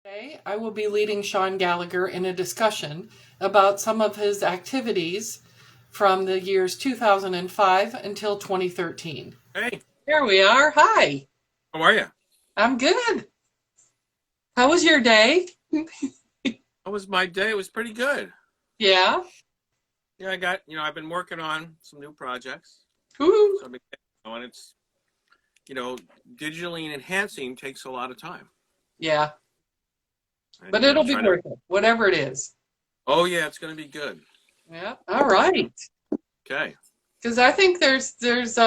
Today, I will be leading Sean Gallagher in a discussion about some of his activities from the years 2005 until 2013. Hey, Here we are. Hi. how are you? I'm good. How was your day? How was my day? It was pretty good. Yeah. Yeah, I've been working on some new projects. Woo. So I've been getting going. It's, you know, digitally enhancing takes a lot of time. Yeah. And, But it'll be trying to, worth it, whatever it is. oh, yeah, it's going to be good. Yeah. All right. Okay. Because I think this is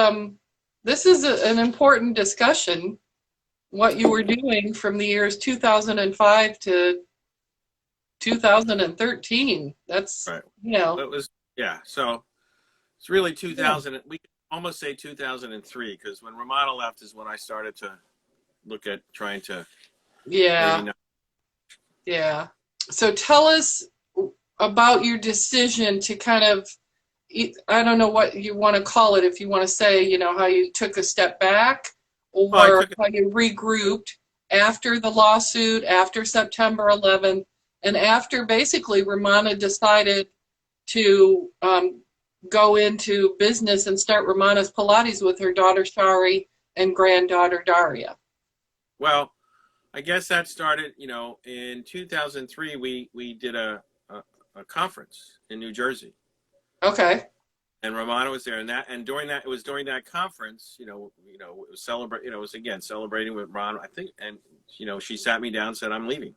an important discussion, what you were doing from the years 2005 to 2013. That's, Right. you know, It was, yeah. So it's really yeah. 2000. We can almost say 2003 because when Romano left is when I started to look at trying to maybe Yeah. not. Yeah. So tell us about your decision to kind of, I don't know what you want to call it, if you want to say, how you took a step back Well, I or took it. how you regrouped after the lawsuit, after September 11th, and after basically Romana decided to go into business and start Romana's Pilates with her daughter Shari and granddaughter Daria. Well, I guess that started, in 2003. We did a conference in New Jersey, Okay. and Romano was there, and during that, it was during that conference, it was it was again celebrating with Ron, I think, and she sat me down and said, "I'm leaving.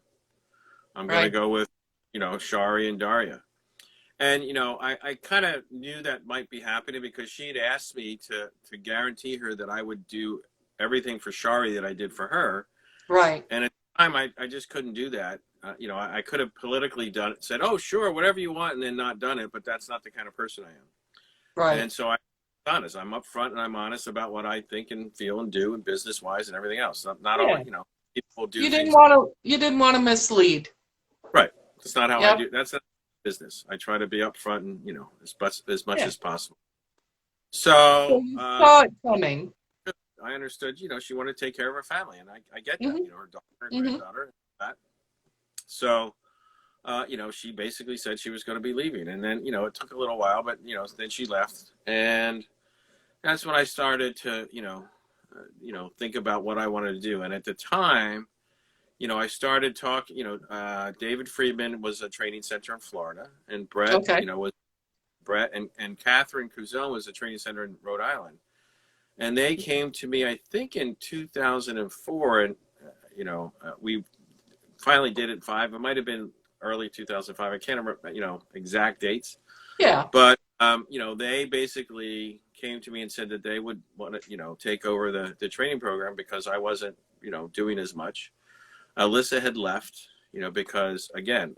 I'm going to Right. go with, Shari and Daria." And I kind of knew that might be happening because she had asked me to guarantee her that I would do everything for Shari that I did for her. Right. And at the time, I just couldn't do that. I could have politically done it, said, "Oh, sure, whatever you want," and then not done it. But that's not the kind of person I am. Right. And so I'm honest. I'm upfront and I'm honest about what I think and feel and do, and business wise and everything else. Not all, Yeah. people do You didn't things. want to you didn't want to mislead. Right. That's not how I Yep. do. That's not business. I try to be upfront and as much Yeah. as possible. So So you saw it coming. I understood. She wanted to take care of her family, and I get that. Hmm. Her daughter, her Hmm. granddaughter, that. So she basically said she was going to be leaving. And then, it took a little while, but, then she left. And that's when I started to, think about what I wanted to do. And at the time, I started talking, David Friedman was a training center in Florida, and Brett, Okay. was Brett and Catherine Cruzone was a training center in Rhode Island. And they came to me, I think in 2004, and, we finally did it five. It might have been early 2005. I can't remember, exact dates. Yeah. But, they basically came to me and said that they would want to, take over the training program because I wasn't, doing as much. Alyssa had left, because again,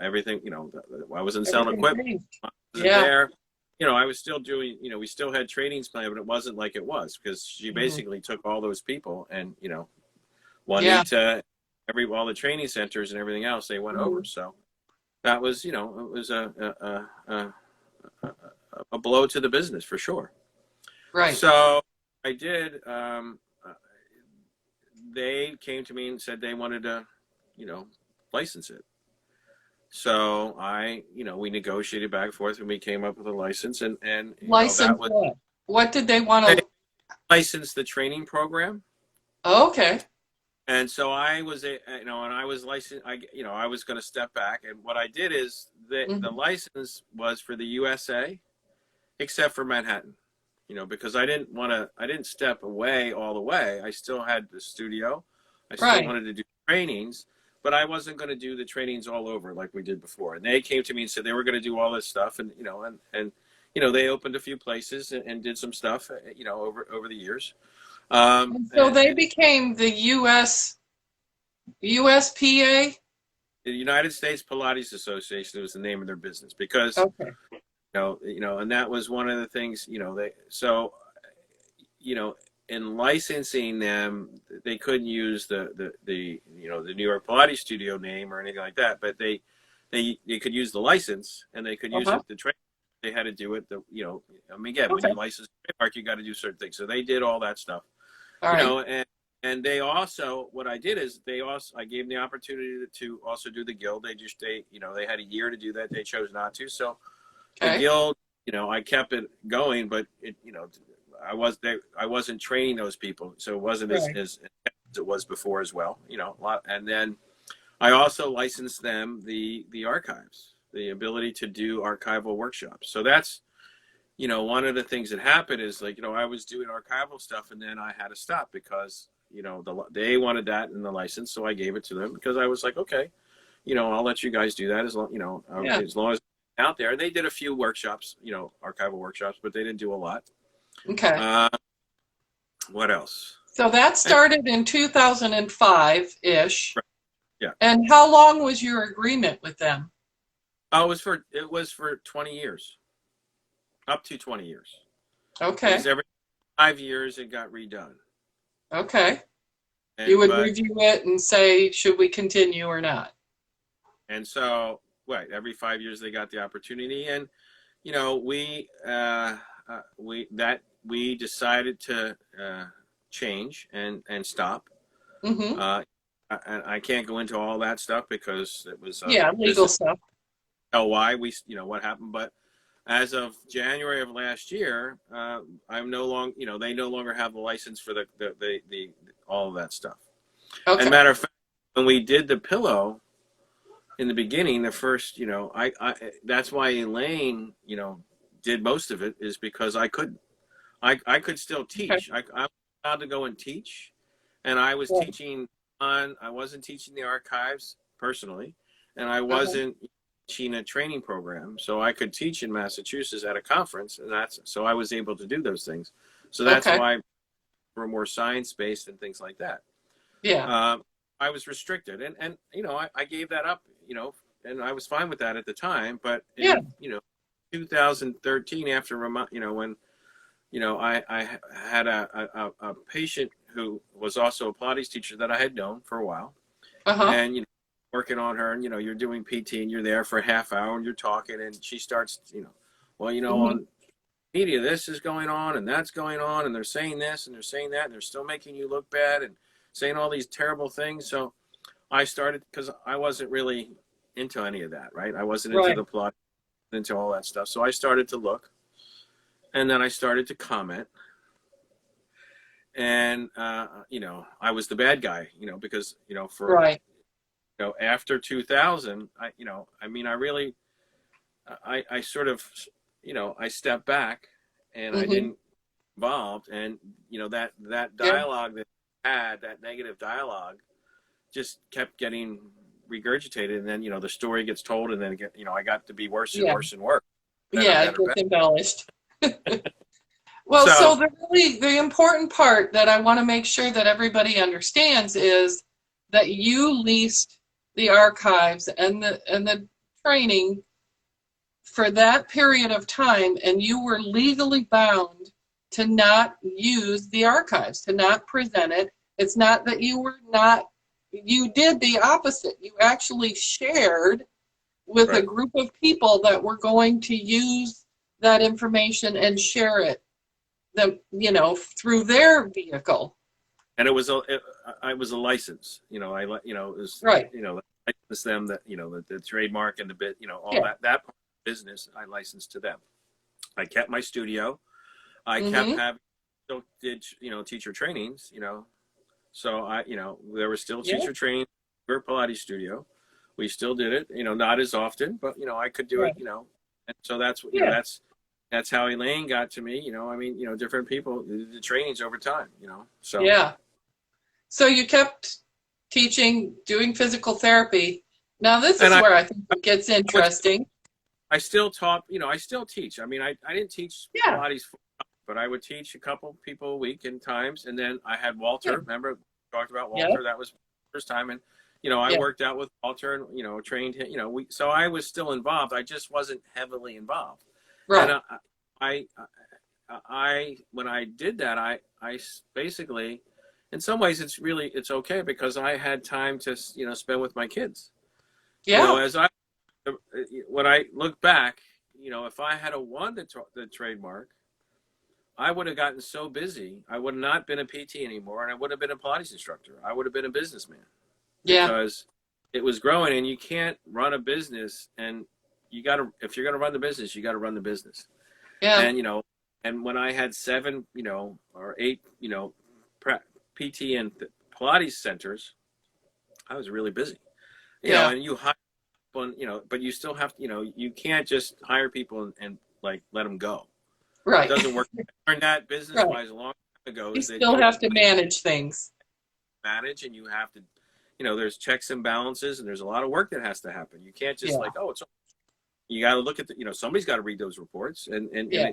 everything, I wasn't selling Everything equipment, changed. I wasn't Yeah. there. I was still doing, we still had trainings planned, but it wasn't like it was because she Hmm. basically took all those people and, Yeah. Juanita, all the training centers and everything else, they went Hmm. over. So that was, it was a blow to the business for sure. Right. So I did. They came to me and said they wanted to, you know, license it. So we negotiated back and forth and we came up with a license and that License was what? What did they want they to? licensed the training program. Oh, okay. And so I was, and I was licensed. I was going to step back, and what I did is the Hmm. license was for the USA, except for Manhattan. Because I didn't want to. I didn't step away all the way. I still had the studio. I still Right. wanted to do trainings, but I wasn't going to do the trainings all over like we did before. And they came to me and said they were going to do all this stuff, and they opened a few places and did some stuff, over the years. And so they And became the USPA. the United States Pilates Association was the name of their business because Okay. and that was one of the things they so you know in licensing them they couldn't use the New York Pilates Studio name or anything like that, but they could use the license and they could use Uh-huh. it to train. They had to do it. I mean, again, when Okay. you license a trademark, you got to do certain things. So they did all that stuff, All right. and and they also, what I did is I gave them the opportunity to also do the guild. They had a year to do that. They chose not to. So the Okay. guild, I kept it going, but I wasn't training those people, so it wasn't Right. as it was before as well. And then I also licensed them the archives, the ability to do archival workshops. So that's one of the things that happened is I was doing archival stuff, and then I had to stop because they wanted that in the license, so I gave it to them because I was like, okay, I'll let you guys do that as long Yeah. as long as it's out there. And they did a few workshops, archival workshops, but they didn't do a lot. Okay. What else? So that started in 2005-ish. Yeah. And how long was your agreement with them? Oh, it was for 20 years, up to 20 years. Okay. Because every 5 years it got redone. Okay. And, You would review it and say, should we continue or not? And so, every 5 years they got the opportunity, and we decided to change and stop. Mm-hmm. I can't go into all that stuff because it was Legal stuff. tell why what happened, but as of January of last year, I'm no longer they no longer have the license for the all of that stuff. Okay. As a matter of fact, when we did the pillow in the beginning, the first I that's why Elaine did most of it, is because I could still teach. Okay. I was allowed to go and teach, and I was Yeah. teaching I wasn't teaching the archives personally, and I wasn't teaching a training program, so I could teach in Massachusetts at a conference, and so I was able to do those things. So that's why we're more science-based and things like that. Yeah. I was restricted, and I gave that up, and I was fine with that at the time. But in 2013, after when I had a patient who was also a Pilates teacher that I had known for a while, and working on her, and you're doing PT, and you're there for a half hour, and you're talking, and she starts, on media, this is going on, and that's going on, and they're saying this, and they're saying that, and they're still making you look bad, and saying all these terrible things. So I started, because I wasn't really into any of that, right? I wasn't into the Pilates, into all that stuff. So I started to look, and then I started to comment. And, I was the bad guy, because, for, after 2000, I sort of, I stepped back, and I didn't involved. And, that dialogue that I had, that negative dialogue, just kept getting regurgitated. And then, the story gets told, and then, I got to be worse and worse and worse. It gets embellished. Well, so the important part that I want to make sure that everybody understands is that you leased the archives and the training for that period of time, and you were legally bound to not use the archives, to not present it. It's not that you did the opposite. You actually shared with a group of people that were going to use that information and share it, through their vehicle. And it was a license, it was, license them that, the trademark and the bit, all that part of the business, I licensed to them. I kept my studio. I kept having, still did, teacher trainings, so there was still teacher training for Pilates studio. We still did it, not as often, but, I could do it, and so that's, that's how Elaine got to me, different people, the trainings over time, so. Yeah. So you kept teaching, doing physical therapy. Now this is where I think it gets interesting. I still taught, I still teach. I didn't teach Pilates, but I would teach a couple people a week in times. And then I had Walter, remember, we talked about Walter, that was the first time. And, I worked out with Walter and, trained him, so I was still involved. I just wasn't heavily involved. Right. And I when I did that, I basically, in some ways, it's okay because I had time to, spend with my kids. Yeah. When I look back, if I had wanted the trademark, I would have gotten so busy, I would have not been a PT anymore, and I would have been a Pilates instructor. I would have been a businessman Yeah. because it was growing, and you can't run a business, and you got to, if you're going to run the business, you got to run the business. Yeah. And, and when I had 7, or 8, PT and Pilates centers, I was really busy, Yeah. and you hire people, but you still have to, you can't just hire people and like let them go. It Right. doesn't work. I learned that business Right. wise a long time ago You is that still have to manage things. manage, and you have to, there's checks and balances, and there's a lot of work that has to happen. You can't just Yeah. like, oh, you got to look at somebody's got to read those reports and Yeah.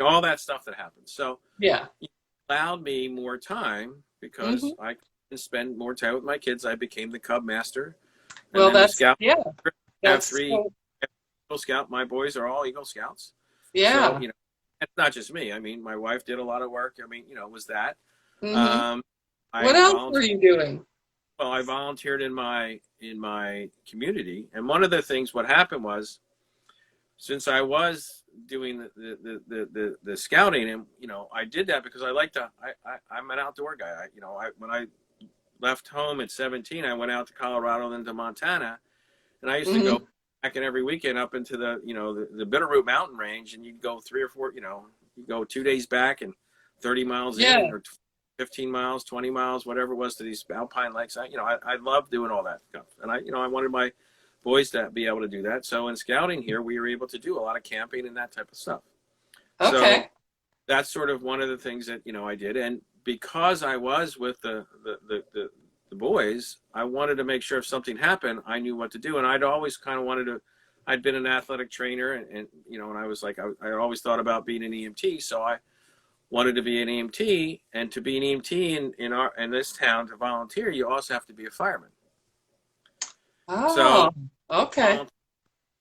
all that stuff that happens. So Yeah. it allowed me more time because I can spend more time with my kids. I became the Cub Master. And Well, then the that's, Scout, yeah. have That's 3 so, Eagle Scout. My boys are all Eagle Scouts. yeah. So, it's not just me. I mean, my wife did a lot of work. I mean, it was that. Hmm. I What else were you doing? Well, I volunteered in my community, and one of the things what happened was, since I was doing the scouting, and I did that because I like to. I'm an outdoor guy. When I left home at 17, I went out to Colorado, then to Montana, and I used to go back and every weekend up into the Bitterroot Mountain Range, and you'd go 3 or 4. You go 2 days back and 30 miles Yeah. in, or 15 miles, 20 miles, whatever it was, to these alpine lakes. I love doing all that stuff, and I wanted my boys to be able to do that. So in scouting here, we were able to do a lot of camping and that type of stuff. Okay. So that's sort of one of the things that I did, and because I was with the boys, I wanted to make sure if something happened, I knew what to do, and I'd always kind of wanted to. I'd been an athletic trainer, and I was like, I always thought about being an EMT, so I wanted to be an EMT, and to be an EMT in this town to volunteer, you also have to be a fireman. Oh, So, okay.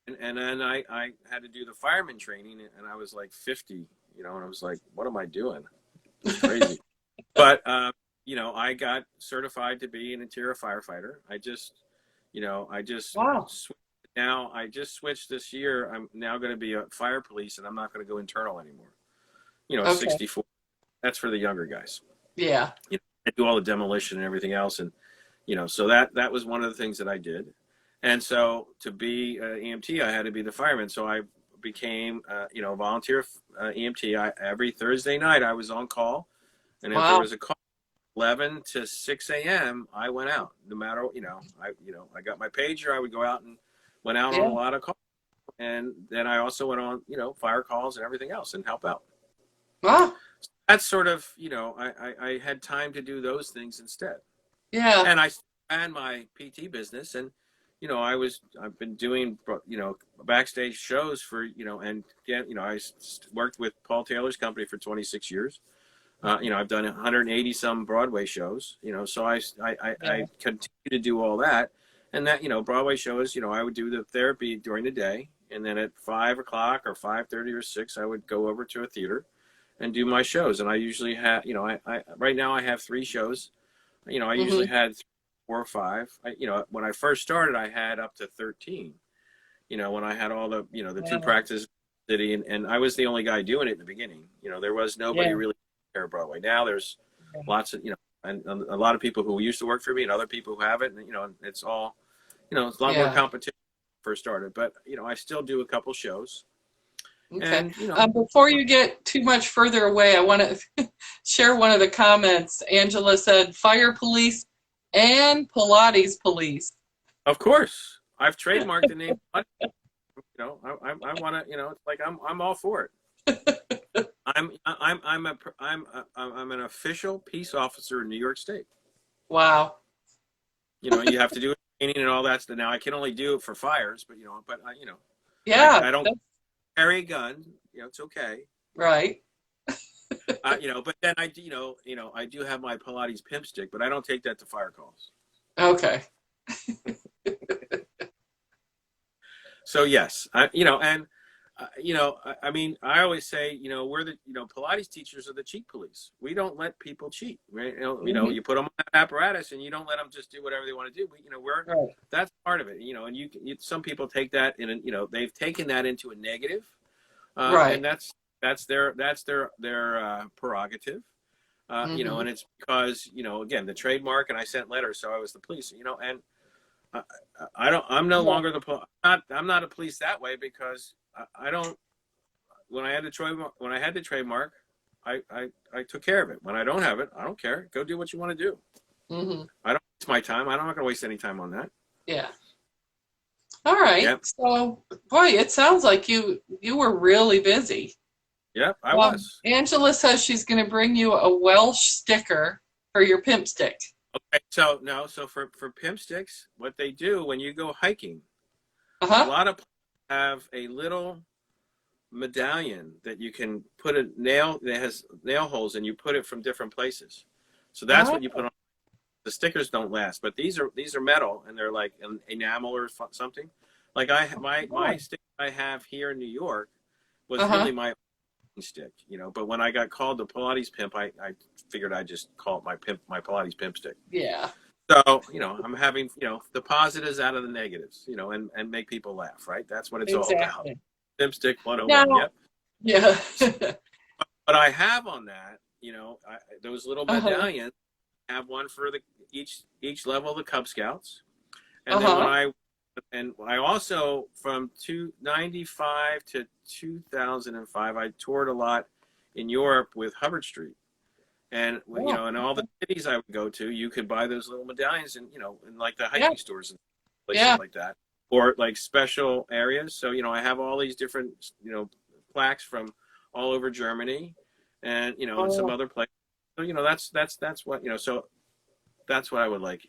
and then I had to do the fireman training, and I was like 50, and I was like, what am I doing? It's crazy. But, I got certified to be an interior firefighter. Wow. Now I just switched this year. I'm now going to be a fire police, and I'm not going to go internal anymore. At Okay. 64. That's for the younger guys. Yeah. I do all the demolition and everything else, and so that was one of the things that I did. And so to be an EMT, I had to be the fireman. So I became volunteer EMT. Every Thursday night I was on call, and if there was a call 11 to 6 a.m., I went out. No matter I got my pager. I would go out and went out on a lot of calls, and then I also went on fire calls and everything else and help out. Wow. That's sort of, I had time to do those things instead. Yeah. And I ran my PT business, and, I've been doing, backstage shows for, and, I worked with Paul Taylor's company for 26 years. I've done 180 some Broadway shows, so I continue to do all that. And that, Broadway shows, I would do the therapy during the day. And then at 5 o'clock or 5:30 or 6, I would go over to a theater and do my shows. And I usually have, I right now I have 3 shows. I usually had 4 or 5. When I first started, I had up to 13. When I had all the, the 2 practices in the city, and I was the only guy doing it in the beginning. There was nobody really there at Broadway. Now there's lots of, and a lot of people who used to work for me and other people who haven't, and it's all, it's a lot more competition when I first started. But, I still do a couple shows. Okay. And, before you get too much further away, I want to share one of the comments. Angela said, fire police and Pilates police. Of course, I've trademarked the name. I want to, it's like I'm all for it. I'm an official peace officer in New York State. Wow. You have to do training and all that stuff. Now I can only do it for fires, but Yeah. I don't carry a gun. It's okay. Right. But then I do have my Pilates Pimp stick, but I don't take that to fire calls. Okay. So yes, I always say, we're the, Pilates teachers are the cheat police. We don't let people cheat. Right? You put them on that apparatus and you don't let them just do whatever they want to do. But, that's part of it, and some people take that they've taken that into a negative. Right. And that's that's their prerogative. Mm-hmm. And it's because, again, the trademark, and I sent letters, so I was the police, and I, I'm no Yeah. longer I'm not a police that way because I don't, when I had the trademark, I took care of it. When I don't have it, I don't care. Go do what you want to do. Mm-hmm. I don't waste my time. I'm not going to waste any time on that. Yeah. All right. Yep. So, boy, it sounds like you were really busy. Yep. I was. Angela says she's going to bring you a Welsh sticker for your pimp stick. Okay. So no. So for pimp sticks, what they do when you go hiking, a Uh-huh. lot of places have a little medallion that you can put a nail that has nail holes, and you put it from different places. So that's Oh, what you put on. The stickers don't last, but these are metal, and they're like an enamel or something. Like my oh. stick I have here in New York was Uh-huh. really my stick, but when I got called the Pilates pimp, I figured I'd just call it my Pilates pimp stick. Yeah. So, I'm having, the positives out of the negatives, and make people laugh, right? That's what it's all about. Exactly. Pimp stick 101. Now, Yep. yeah. But I have on that, those little Uh-huh. medallions. I have one for each level of the Cub Scouts, and then Uh-huh. I also, from 1995 to 2005, I toured a lot in Europe with Hubbard Street. And, Oh, in all the cities I would go to, you could buy those little medallions in like the yeah. hiking stores and places Yeah. like that, or like special areas. So, I have all these different, plaques from all over Germany and, and some Oh, other places. So, that's what, so that's what I would like,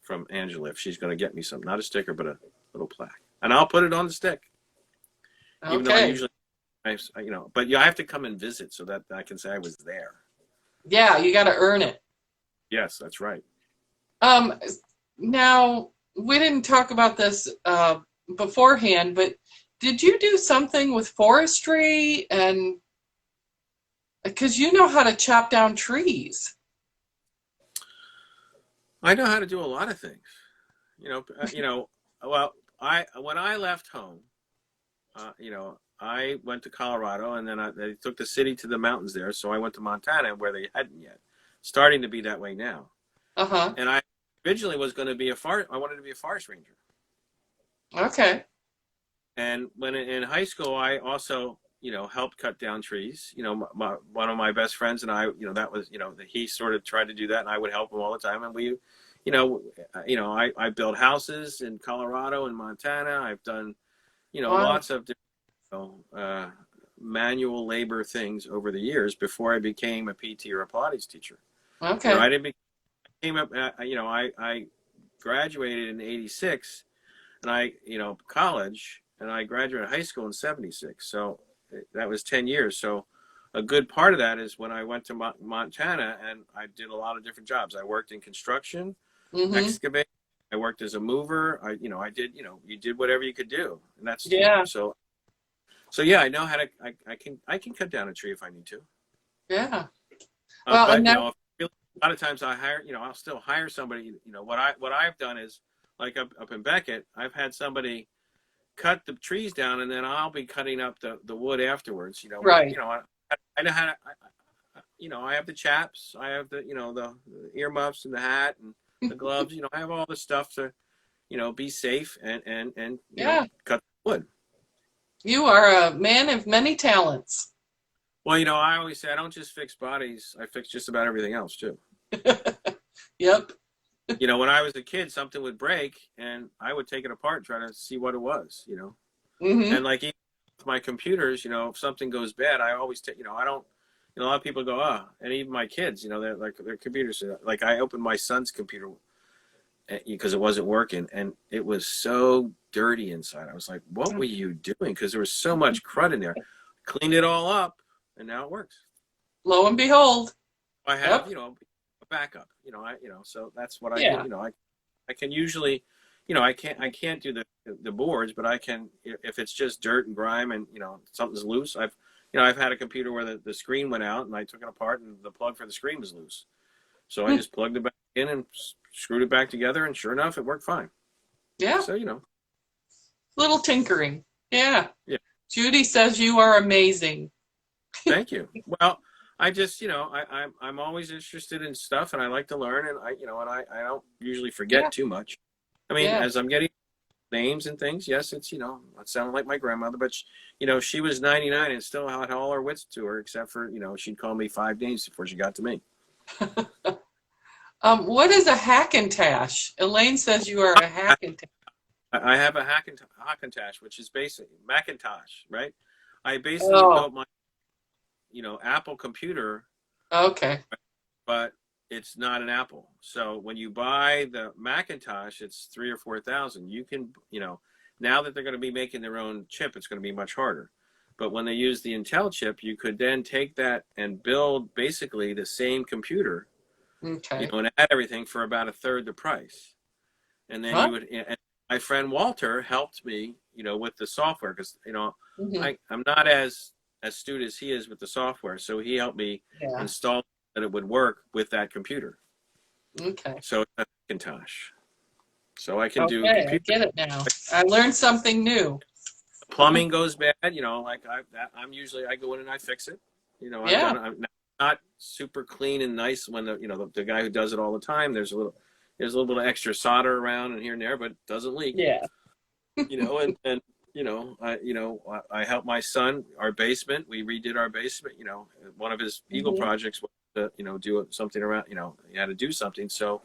from Angela, if she's going to get me some, not a sticker, but a little plaque. And I'll put it on the stick, even though I okay. usually, but I have to come and visit so that I can say I was there. Yeah, you got to earn it. Yes, that's right. Um, Now, we didn't talk about this beforehand, but did you do something with forestry and because you know how to chop down trees? I know how to do a lot of things. Well, when I left home, I went to Colorado, and then they took the city to the mountains there. So I went to Montana, where they hadn't yet. Starting to be that way now. Uh-huh. And I originally was going to be I wanted to be a forest ranger. Okay. And when in high school, I also, helped cut down trees. One of my best friends and I, that was, he sort of tried to do that, and I would help him all the time. And we, I built houses in Colorado and Montana. I've done, Wow. lots of manual labor things over the years before I became a PT or a Pilates teacher. Okay. I didn't became up, I graduated in '86, and college, and I graduated high school in '76. So that was 10 years. So a good part of that is when I went to Montana, and I did a lot of different jobs. I worked in construction, Mm-hmm. excavate. I worked as a mover. I did, you did whatever you could do. And that's, Yeah. so yeah, I know how to, I can cut down a tree if I need to. Yeah. Well, and But, that, a lot of times I hire, I'll still hire somebody. What I've done is, like up in Beckett, I've had somebody cut the trees down, and then I'll be cutting up the wood afterwards. right. I know how to, I have the chaps, I have the earmuffs and the hat and the gloves. I have all the stuff to, be safe and Yeah. cut the wood. You are a man of many talents. Well, I always say I don't just fix bodies; I fix just about everything else too. Yep. When I was a kid, something would break, and I would take it apart and try to see what it was. Mm-hmm. And like even with my computers, if something goes bad, I always take, I don't, a lot of people go, and even my kids, they're like their computers, like I opened my son's computer because it wasn't working, and it was so dirty inside. I was like, what were you doing? Because there was so much crud in there. Cleaned it all up, and now it works. Lo and behold. I have, Yep. a backup, so that's what I do. Yeah. I can usually, I can't do the boards, but I can, if it's just dirt and grime and, something's loose. I've had a computer where the screen went out, and I took it apart, and the plug for the screen was loose. So I Hmm. just plugged it back in and screwed it back together, and sure enough, it worked fine. Yeah. So, Little tinkering. Yeah. yeah. Judy says you are amazing. Thank you. Well, I just, I'm always interested in stuff, and I like to learn, and I don't usually Yeah, forget too much. I mean, yeah. as I'm getting names and things, yes, it's, not sounding like my grandmother, but she was 99 and still had all her wits to her, except for, she'd call me 5 names before she got to me. What is a hackintash? Elaine says you are a hackintash. I have a Hackintosh, which is basically Macintosh, right? I basically Oh, built my, Apple computer, okay. but it's not an Apple. So when you buy the Macintosh, it's 3 or 4 thousand. You can, now that they're going to be making their own chip, it's going to be much harder. But when they use the Intel chip, you could then take that and build basically the same computer, Okay. and add everything for about a third the price. And then Huh? you would, and my friend Walter helped me, with the software because, Hmm. I'm not as astute as he is with the software. So he helped me Yeah. install that it would work with that computer. Okay. So it's a Macintosh. So I can do Okay, I computer. get it now. I learned something new. Plumbing goes bad, like I'm usually, I go in and I fix it. I've Yeah. done, I'm not super clean and nice when the guy who does it all the time, there's a little bit of extra solder around and here and there, but it doesn't leak. Yeah. And I helped my son, our basement. We redid our basement. One of his Eagle Hmm. projects was to, do something around, he had to do something. So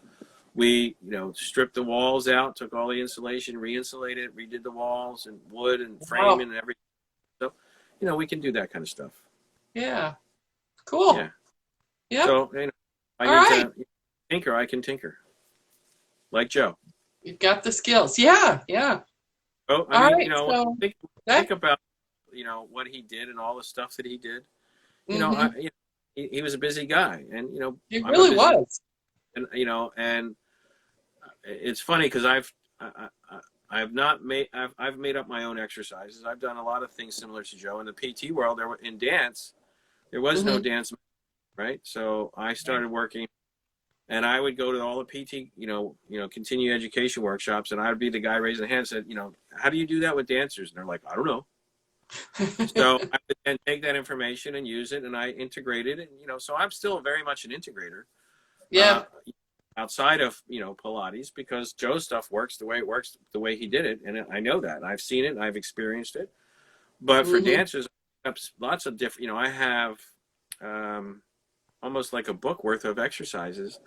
we, stripped the walls out, took all the insulation, re-insulated, redid the walls and wood and Wow. framing and everything. So, we can do that kind of stuff. Yeah. Cool. Yeah. Yep. So, I All need right. to tinker. I can tinker like Joe. You've got the skills. Yeah. Yeah. Oh, I All mean, right. So think that about, what he did and all the stuff that he did. hmm He was a busy guy, and it I'm a really busy, was. and it's funny because I've not made I've made up my own exercises. I've done a lot of things similar to Joe in the PT world. In dance, there was no Hmm. dance, right? So I started working, and I would go to all the PT, continuing education workshops, and I would be the guy raising the hand, and said, how do you do that with dancers? And they're like, I don't know. So I would then take that information and use it, and I integrated it. So I'm still very much an integrator, Yeah. uh, outside of Pilates, because Joe's stuff works the way it works, the way he did it, and I know that. I've seen it, and I've experienced it. But for Hmm. dancers, I have lots of different. I have almost like a book worth of exercises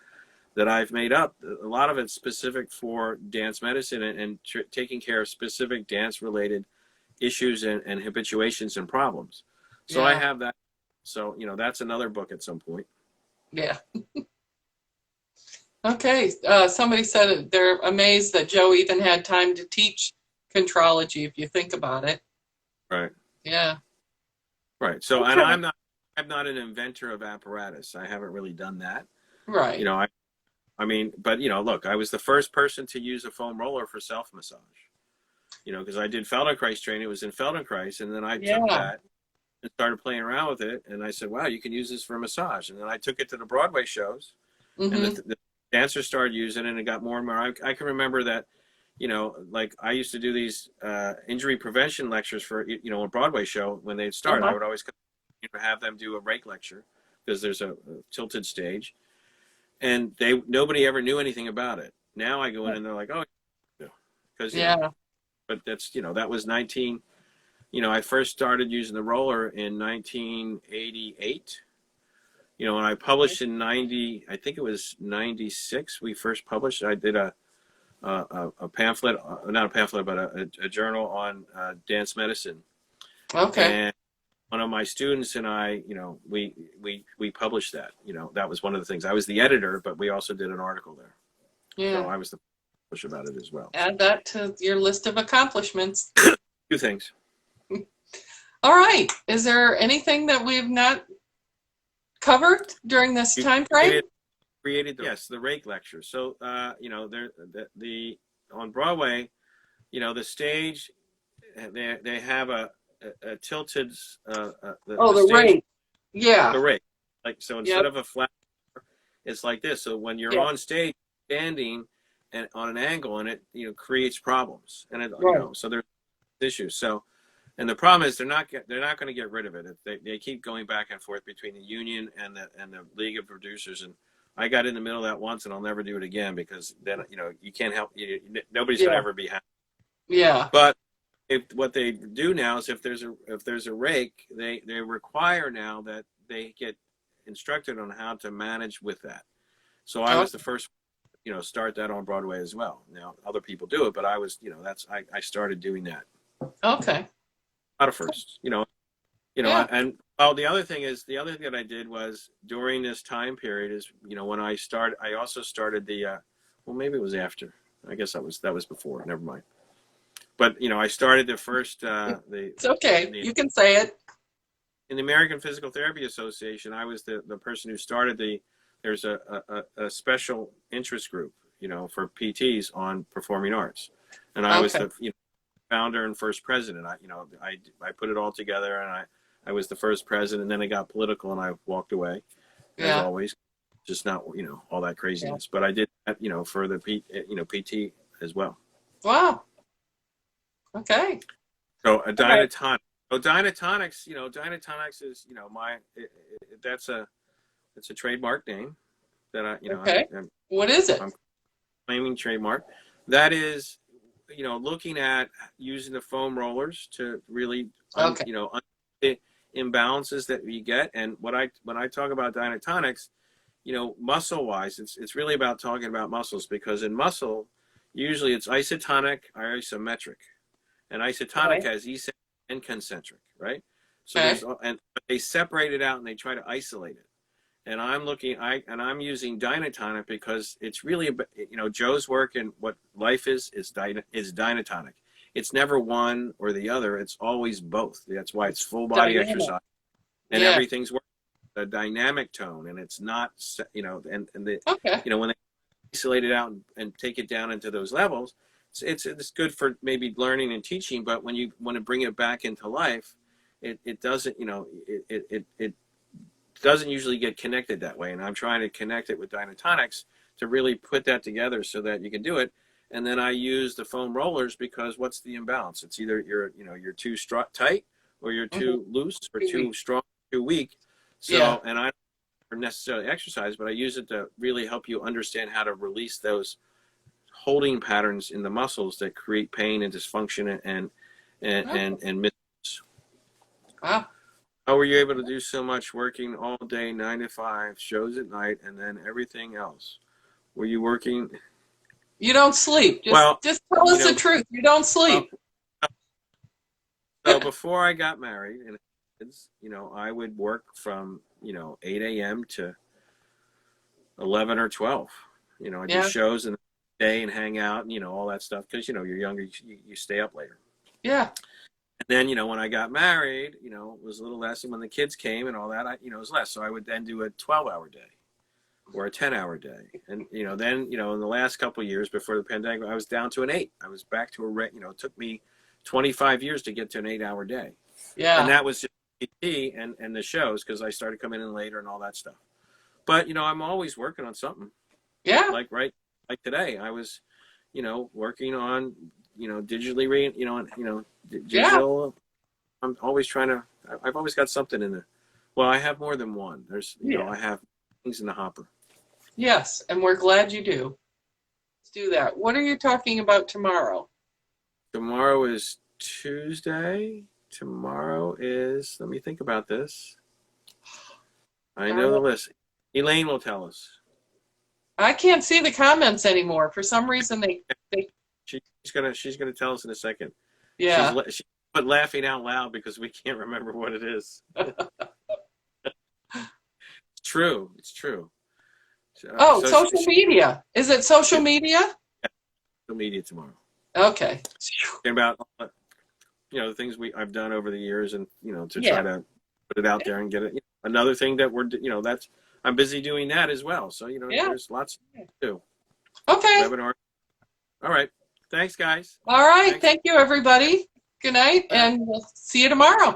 that I've made up. A lot of it's specific for dance medicine and taking care of specific dance related issues and habituations and problems. So I Yeah. have that. So, that's another book at some point. Yeah. Okay. Somebody said they're amazed that Joe even had time to teach contrology, if you think about it. Right. Yeah. Right. So, and Okay. I'm not an inventor of apparatus. I haven't really done that. You Right. know, I mean, but look, I was the first person to use a foam roller for self massage. Because I did Feldenkrais training. It was in Feldenkrais, and then I took Yeah. that and started playing around with it. And I said, wow, you can use this for a massage. And then I took it to the Broadway shows, and Hmm. the dancers started using it, and it got more and more. I can remember that, like I used to do these injury prevention lectures for, a Broadway show. When they'd start, I Uh-huh. would always have them do a rake lecture because there's a tilted stage, and nobody ever knew anything about it. Now I go in and they're like, oh, because Yeah. but that's that was 19. I first started using the roller in 1988. And I published in 90. I think it was 96. We first published. I did a pamphlet, not a pamphlet, but a journal on dance medicine. Okay. And one of my students and I, we published that. That was one of the things. I was the editor, but we also did an article there. So Yeah. I was the publisher about it as well. So Add that to your list of accomplishments. two things. All right. Is there anything that we've not covered during this We time frame? created the rake lecture. So there the on Broadway, the stage, they have a tilted Oh, the the stage, rate. Yeah. the rake, like, so instead Yep. of a flat, it's like this. So when you're Yeah. on stage standing and on an angle, and it creates problems, and it Right. so there's issues. So And the problem is they're not going to get rid of it. They keep going back and forth between the union and the League of Producers. And I got in the middle of that once, and I'll never do it again, because then you can't help. Nobody's going to ever be happy. Yeah. But what they do now is if there's a rake, they require now that they get instructed on how to manage with that. So I was the first, start that on Broadway as well. Now other people do it, but I was, I started doing that. Okay. Not a first, Yeah. and the other thing that I did was during this time period is, when I also started the, well, maybe it was after. I guess that was before. Never mind. But I started the first. It's okay. You can say it. In the American Physical Therapy Association, I was the person who started there's a special interest group, for PTs on performing arts, and I was the founder and first president. I put it all together, and I was the first president. And then it got political, and I walked away, as always. Just not all that craziness, but I did that for the PT as well. Wow. Okay. So a Dynatonic. So Dynatonics, Dynatonics is that's a trademark name that what is it? I'm claiming trademark. That is, looking at using the foam rollers to really the imbalances that we get. And when I talk about Dynatonics, muscle wise, it's really about talking about muscles, because in muscle usually it's isotonic or isometric, and isotonic has eccentric and concentric, right? So and they separate it out and they try to isolate it. And I'm using Dynatonic because it's really, Joe's work and what life is Dynatonic. It's never one or the other. It's always both. That's why it's full body exercise, and everything's working. A dynamic tone, and it's not, when they isolate it out and take it down into those levels, it's good for maybe learning and teaching. But when you want to bring it back into life, it doesn't, it doesn't usually get connected that way. And I'm trying to connect it with Dynatonics to really put that together so that you can do it. And then I use the foam rollers because what's the imbalance? It's either you're too tight, or you're too loose, or too strong, too weak. So, and I don't necessarily exercise, but I use it to really help you understand how to release those holding patterns in the muscles that create pain and dysfunction and misses. Wow. How were you able to do so much, working all day, 9 to 5, shows at night, and then everything else? Were you working? You don't sleep. Just tell us the truth. You don't sleep. So before I got married, and I would work from 8 a.m. to 11 or 12. I do shows in the day and hang out and all that stuff, because you're younger, you stay up later. Yeah. And then when I got married, it was a little less, and when the kids came and all that, it was less. So I would then do a 12-hour day or a 10-hour day, and then in the last couple of years before the pandemic, I was down to an 8. I was back to it took me 25 years to get to an 8-hour day. Yeah. And that was just PT and the shows, because I started coming in later and all that stuff. But I'm always working on something. Yeah. Like today, I was working on digitally digital. I'm always trying to. I've always got something in there. Well, I have more than one. There's I have things in the hopper. Yes, and we're glad you do. Let's do that. What are you talking about tomorrow? Tomorrow is Tuesday. Tomorrow is, let me think about this. I know the list. Elaine will tell us. I can't see the comments anymore. For some reason, she's gonna tell us in a second. Yeah. She's laughing out loud because we can't remember what it is. It's true. It's true. Social media. Is it social media? Yeah, social media tomorrow. Okay. About the things I've done over the years, and to try to put it out there and get it. Another thing that we're that's I'm busy doing that as well. So there's lots to do. Okay. Webinar. All right. Thanks, guys. All right. Thank you, everybody. Good night, and we'll see you tomorrow.